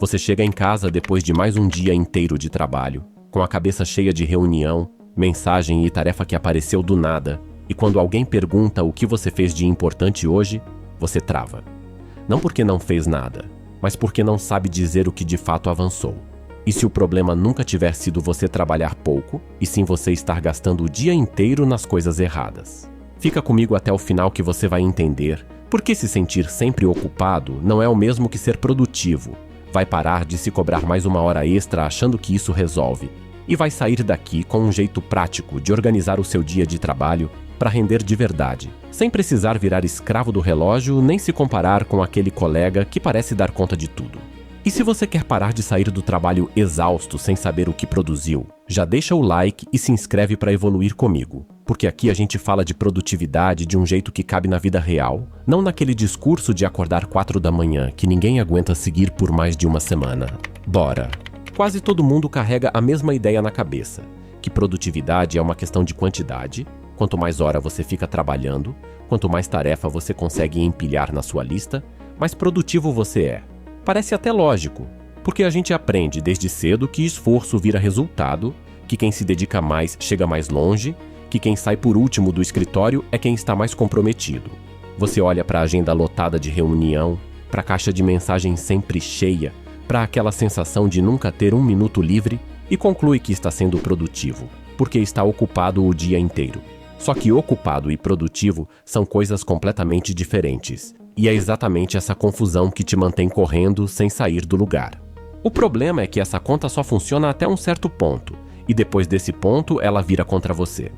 Você chega em casa depois de mais um dia inteiro de trabalho, com a cabeça cheia de reunião, mensagem e tarefa que apareceu do nada, e quando alguém pergunta o que você fez de importante hoje, você trava. Não porque não fez nada, mas porque não sabe dizer o que de fato avançou. E se o problema nunca tiver sido você trabalhar pouco, e sim você estar gastando o dia inteiro nas coisas erradas? Fica comigo até o final que você vai entender porque se sentir sempre ocupado não é o mesmo que ser produtivo. Vai parar de se cobrar mais uma hora extra achando que isso resolve. E vai sair daqui com um jeito prático de organizar o seu dia de trabalho para render de verdade, sem precisar virar escravo do relógio nem se comparar com aquele colega que parece dar conta de tudo. E se você quer parar de sair do trabalho exausto sem saber o que produziu, já deixa o like e se inscreve para evoluir comigo, porque aqui a gente fala de produtividade de um jeito que cabe na vida real, não naquele discurso de acordar 4 da manhã que ninguém aguenta seguir por mais de uma semana. Bora! Quase todo mundo carrega a mesma ideia na cabeça, que produtividade é uma questão de quantidade. Quanto mais hora você fica trabalhando, quanto mais tarefa você consegue empilhar na sua lista, mais produtivo você é. Parece até lógico, porque a gente aprende desde cedo que esforço vira resultado, que quem se dedica mais chega mais longe, que quem sai por último do escritório é quem está mais comprometido. Você olha para a agenda lotada de reunião, para a caixa de mensagens sempre cheia, para aquela sensação de nunca ter um minuto livre e conclui que está sendo produtivo, porque está ocupado o dia inteiro. Só que ocupado e produtivo são coisas completamente diferentes. E é exatamente essa confusão que te mantém correndo sem sair do lugar. O problema é que essa conta só funciona até um certo ponto, e depois desse ponto ela vira contra você.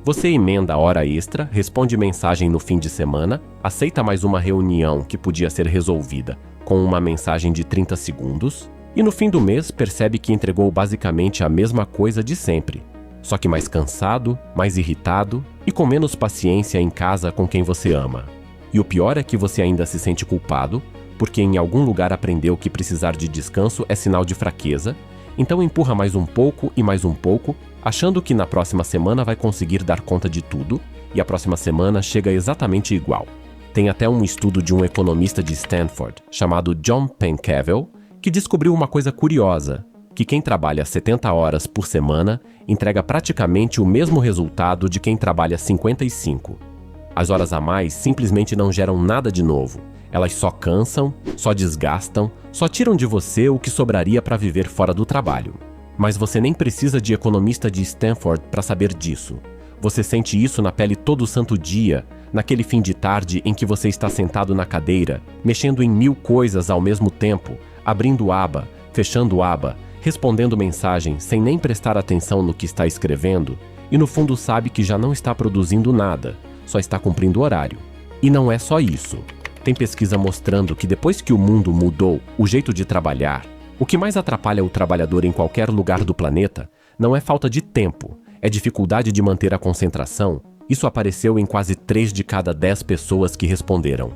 Você emenda a hora extra, responde mensagem no fim de semana, aceita mais uma reunião que podia ser resolvida com uma mensagem de 30 segundos, e no fim do mês percebe que entregou basicamente a mesma coisa de sempre, só que mais cansado, mais irritado e com menos paciência em casa com quem você ama. E o pior é que você ainda se sente culpado, porque em algum lugar aprendeu que precisar de descanso é sinal de fraqueza, então empurra mais um pouco e mais um pouco, achando que na próxima semana vai conseguir dar conta de tudo, e a próxima semana chega exatamente igual. Tem até um estudo de um economista de Stanford, chamado John Pencavel, que descobriu uma coisa curiosa, que quem trabalha 70 horas por semana entrega praticamente o mesmo resultado de quem trabalha 55. As horas a mais simplesmente não geram nada de novo. Elas só cansam, só desgastam, só tiram de você o que sobraria para viver fora do trabalho. Mas você nem precisa de economista de Stanford para saber disso. Você sente isso na pele todo santo dia, naquele fim de tarde em que você está sentado na cadeira, mexendo em 1000 coisas ao mesmo tempo, abrindo aba, fechando aba, respondendo mensagem sem nem prestar atenção no que está escrevendo, e no fundo sabe que já não está produzindo nada, só está cumprindo horário. E não é só isso. Tem pesquisa mostrando que depois que o mundo mudou o jeito de trabalhar, o que mais atrapalha o trabalhador em qualquer lugar do planeta não é falta de tempo, é dificuldade de manter a concentração. Isso apareceu em quase 3 de cada 10 pessoas que responderam.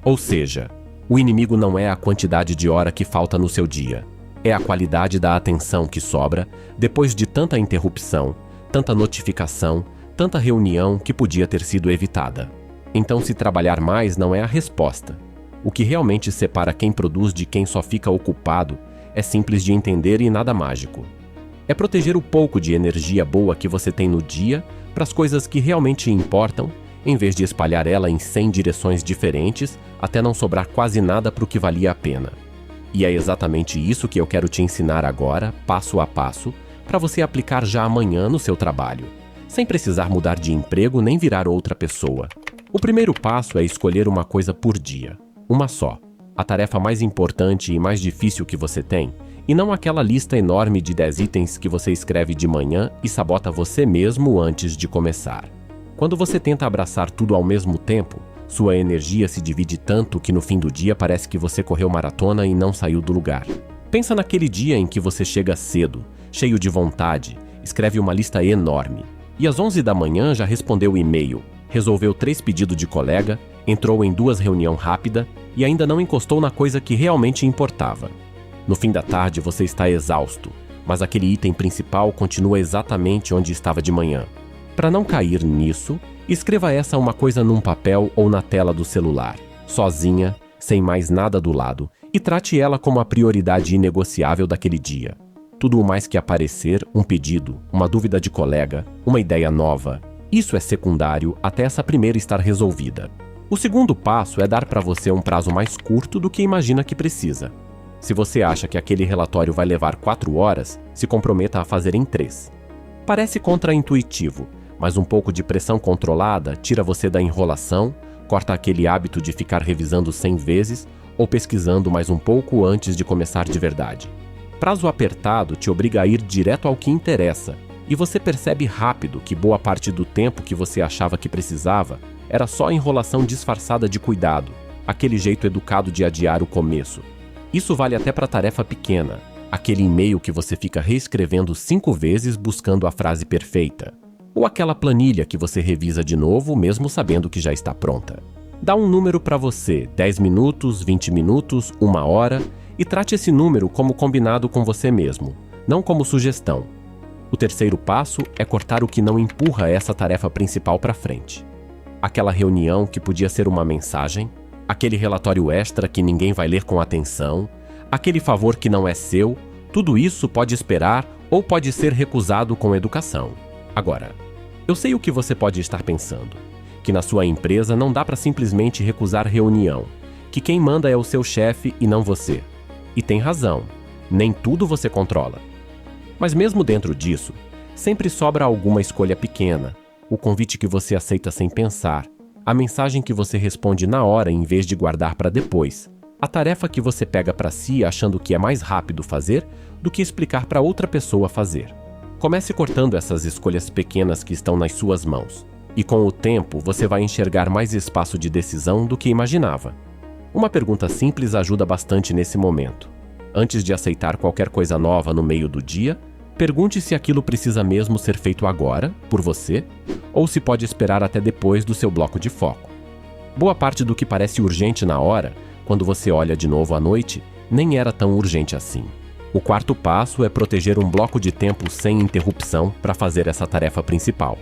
Ou seja, o inimigo não é a quantidade de hora que falta no seu dia, é a qualidade da atenção que sobra depois de tanta interrupção, tanta notificação, tanta reunião que podia ter sido evitada. Então, se trabalhar mais não é a resposta. O que realmente separa quem produz de quem só fica ocupado é simples de entender e nada mágico. É proteger o pouco de energia boa que você tem no dia para as coisas que realmente importam, em vez de espalhar ela em 100 direções diferentes até não sobrar quase nada para o que valia a pena. E é exatamente isso que eu quero te ensinar agora, passo a passo, para você aplicar já amanhã no seu trabalho, sem precisar mudar de emprego nem virar outra pessoa. O primeiro passo é escolher uma coisa por dia, uma só, a tarefa mais importante e mais difícil que você tem, e não aquela lista enorme de 10 itens que você escreve de manhã e sabota você mesmo antes de começar. Quando você tenta abraçar tudo ao mesmo tempo, sua energia se divide tanto que no fim do dia parece que você correu maratona e não saiu do lugar. Pensa naquele dia em que você chega cedo, cheio de vontade, escreve uma lista enorme, e às 11 da manhã já respondeu o e-mail, resolveu 3 pedidos de colega, entrou em 2 reuniões rápidas e ainda não encostou na coisa que realmente importava. No fim da tarde você está exausto, mas aquele item principal continua exatamente onde estava de manhã. Para não cair nisso, escreva uma coisa num papel ou na tela do celular, sozinha, sem mais nada do lado, e trate ela como a prioridade inegociável daquele dia. Tudo o mais que aparecer, um pedido, uma dúvida de colega, uma ideia nova, isso é secundário até essa primeira estar resolvida. O segundo passo é dar para você um prazo mais curto do que imagina que precisa. Se você acha que aquele relatório vai levar 4 horas, se comprometa a fazer em 3. Parece contraintuitivo, mas um pouco de pressão controlada tira você da enrolação, corta aquele hábito de ficar revisando 100 vezes ou pesquisando mais um pouco antes de começar de verdade. Prazo apertado te obriga a ir direto ao que interessa, e você percebe rápido que boa parte do tempo que você achava que precisava era só enrolação disfarçada de cuidado, aquele jeito educado de adiar o começo. Isso vale até para tarefa pequena, aquele e-mail que você fica reescrevendo 5 vezes buscando a frase perfeita, ou aquela planilha que você revisa de novo mesmo sabendo que já está pronta. Dá um número para você, 10 minutos, 20 minutos, 1 hora, e trate esse número como combinado com você mesmo, não como sugestão. O terceiro passo é cortar o que não empurra essa tarefa principal para frente. Aquela reunião que podia ser uma mensagem, aquele relatório extra que ninguém vai ler com atenção, aquele favor que não é seu, tudo isso pode esperar ou pode ser recusado com educação. Agora, eu sei o que você pode estar pensando, que na sua empresa não dá para simplesmente recusar reunião, que quem manda é o seu chefe e não você. E tem razão, nem tudo você controla. Mas mesmo dentro disso, sempre sobra alguma escolha pequena, o convite que você aceita sem pensar, a mensagem que você responde na hora em vez de guardar para depois, a tarefa que você pega para si achando que é mais rápido fazer do que explicar para outra pessoa fazer. Comece cortando essas escolhas pequenas que estão nas suas mãos, e com o tempo você vai enxergar mais espaço de decisão do que imaginava. Uma pergunta simples ajuda bastante nesse momento. Antes de aceitar qualquer coisa nova no meio do dia, pergunte se aquilo precisa mesmo ser feito agora, por você, ou se pode esperar até depois do seu bloco de foco. Boa parte do que parece urgente na hora, quando você olha de novo à noite, nem era tão urgente assim. O quarto passo é proteger um bloco de tempo sem interrupção para fazer essa tarefa principal.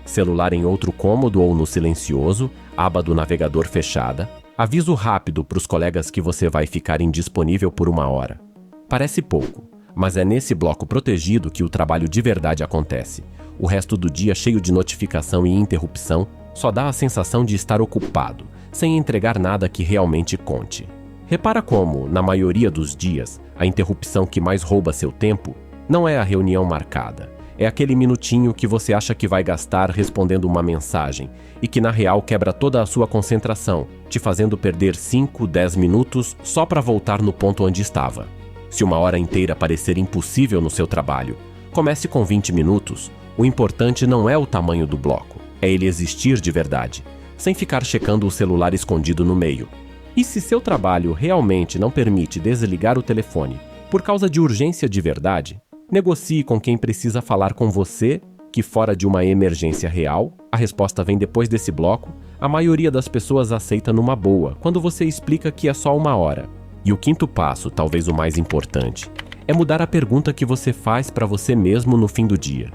Celular em outro cômodo ou no silencioso, aba do navegador fechada, aviso rápido para os colegas que você vai ficar indisponível por 1 hora. Parece pouco, mas é nesse bloco protegido que o trabalho de verdade acontece. O resto do dia cheio de notificação e interrupção só dá a sensação de estar ocupado, sem entregar nada que realmente conte. Repara como, na maioria dos dias, a interrupção que mais rouba seu tempo não é a reunião marcada. É aquele minutinho que você acha que vai gastar respondendo uma mensagem e que na real quebra toda a sua concentração, te fazendo perder 5, 10 minutos só para voltar no ponto onde estava. Se 1 hora inteira parecer impossível no seu trabalho, comece com 20 minutos. O importante não é o tamanho do bloco, é ele existir de verdade, sem ficar checando o celular escondido no meio. E se seu trabalho realmente não permite desligar o telefone por causa de urgência de verdade, negocie com quem precisa falar com você, que fora de uma emergência real, a resposta vem depois desse bloco, a maioria das pessoas aceita numa boa, quando você explica que é só 1 hora. E o quinto passo, talvez o mais importante, é mudar a pergunta que você faz para você mesmo no fim do dia.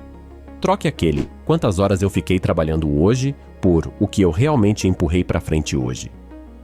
Troque aquele "quantas horas eu fiquei trabalhando hoje" por "o que eu realmente empurrei para frente hoje".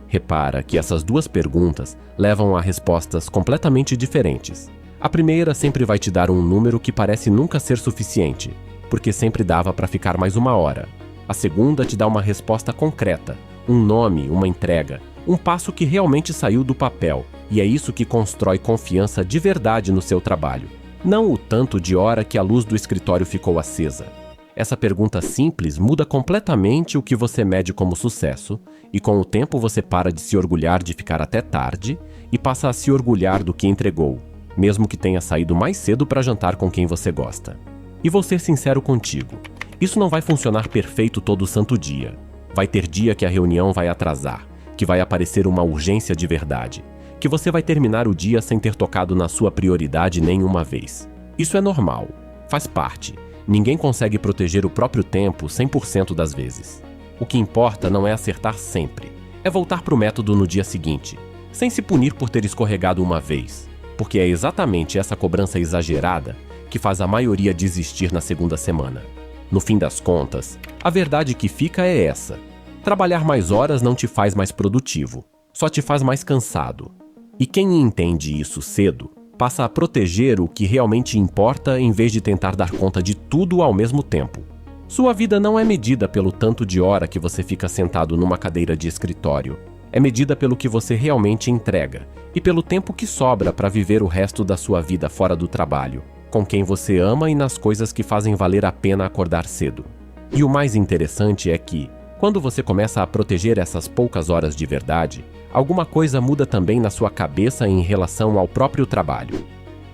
Repara que essas duas perguntas levam a respostas completamente diferentes. A primeira sempre vai te dar um número que parece nunca ser suficiente, porque sempre dava para ficar mais 1 hora. A segunda te dá uma resposta concreta, um nome, uma entrega, um passo que realmente saiu do papel, e é isso que constrói confiança de verdade no seu trabalho. Não o tanto de hora que a luz do escritório ficou acesa. Essa pergunta simples muda completamente o que você mede como sucesso, e com o tempo você para de se orgulhar de ficar até tarde e passa a se orgulhar do que entregou, mesmo que tenha saído mais cedo para jantar com quem você gosta. E vou ser sincero contigo, isso não vai funcionar perfeito todo santo dia. Vai ter dia que a reunião vai atrasar, que vai aparecer uma urgência de verdade, que você vai terminar o dia sem ter tocado na sua prioridade nenhuma vez. Isso é normal, faz parte. Ninguém consegue proteger o próprio tempo 100% das vezes. O que importa não é acertar sempre, é voltar para o método no dia seguinte, sem se punir por ter escorregado uma vez, porque é exatamente essa cobrança exagerada que faz a maioria desistir na segunda semana. No fim das contas, a verdade que fica é essa: trabalhar mais horas não te faz mais produtivo, só te faz mais cansado. E quem entende isso cedo, passa a proteger o que realmente importa em vez de tentar dar conta de tudo ao mesmo tempo. Sua vida não é medida pelo tanto de hora que você fica sentado numa cadeira de escritório. É medida pelo que você realmente entrega e pelo tempo que sobra para viver o resto da sua vida fora do trabalho, com quem você ama e nas coisas que fazem valer a pena acordar cedo. E o mais interessante é que, quando você começa a proteger essas poucas horas de verdade, alguma coisa muda também na sua cabeça em relação ao próprio trabalho.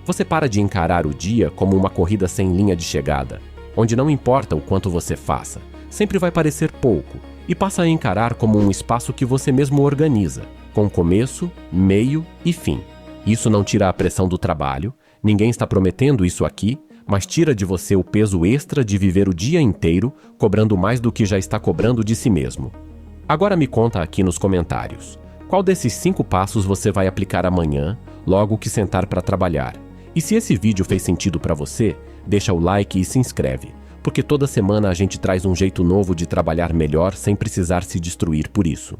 Você para de encarar o dia como uma corrida sem linha de chegada, onde não importa o quanto você faça, sempre vai parecer pouco, e passa a encarar como um espaço que você mesmo organiza, com começo, meio e fim. Isso não tira a pressão do trabalho, ninguém está prometendo isso aqui, mas tira de você o peso extra de viver o dia inteiro, cobrando mais do que já está cobrando de si mesmo. Agora me conta aqui nos comentários, qual desses 5 passos você vai aplicar amanhã, logo que sentar para trabalhar? E se esse vídeo fez sentido para você, deixa o like e se inscreve, porque toda semana a gente traz um jeito novo de trabalhar melhor sem precisar se destruir por isso.